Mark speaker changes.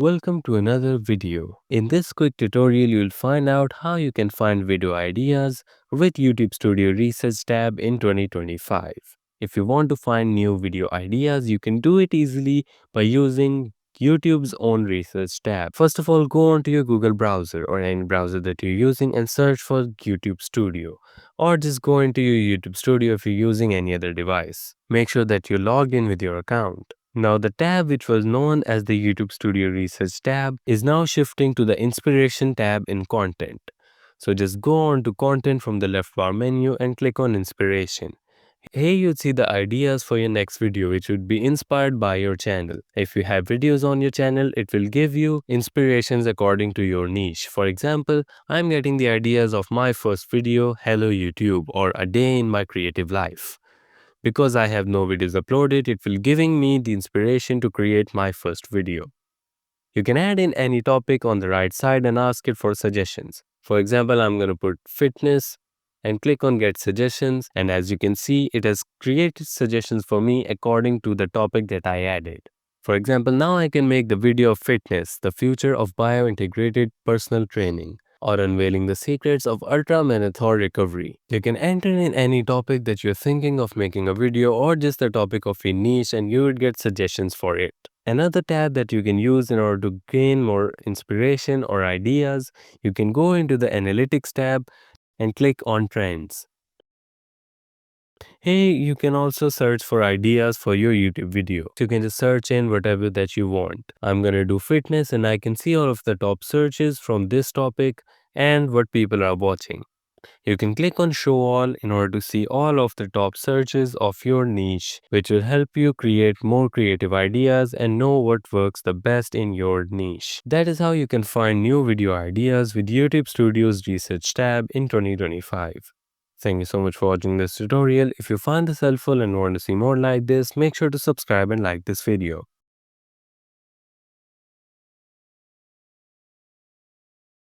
Speaker 1: Welcome to another video. In this quick tutorial, you'll find out how you can find video ideas with YouTube Studio Research tab in 2025. If you want to find new video ideas, you can do it easily by using YouTube's own research tab. First of all, go onto your Google browser or any browser that you're using and search for YouTube Studio. Or just go into your YouTube Studio if you're using any other device. Make sure that you're logged in with your account. Now, the tab which was known as the YouTube Studio Research tab is now shifting to the Inspiration tab in Content. So just go on to Content from the left bar menu and click on Inspiration. Here you'd see the ideas for your next video which would be inspired by your channel. If you have videos on your channel, it will give you inspirations according to your niche. For example, I'm getting the ideas of my first video, Hello YouTube, or A Day in My Creative Life. Because I have no videos uploaded, it will giving me the inspiration to create my first video. You can add in any topic on the right side and ask it for suggestions. For example, I'm going to put fitness and click on get suggestions, and as you can see, it has created suggestions for me according to the topic that I added. For example, now I can make the video of fitness, the future of bio-integrated personal training, or unveiling the secrets of ultra-marathon recovery. You can enter in any topic that you're thinking of making a video or just the topic of your niche and you would get suggestions for it. Another tab that you can use in order to gain more inspiration or ideas, you can go into the Analytics tab and click on Trends. Hey, you can also search for ideas for your YouTube video. You can just search in whatever that you want. I'm gonna do fitness and I can see all of the top searches from this topic and what people are watching. You can click on show all in order to see all of the top searches of your niche, which will help you create more creative ideas and know what works the best in your niche. That is how you can find new video ideas with YouTube Studio's Research tab in 2025. Thank you so much for watching this tutorial. If you find this helpful and want to see more like this, make sure to subscribe and like this video.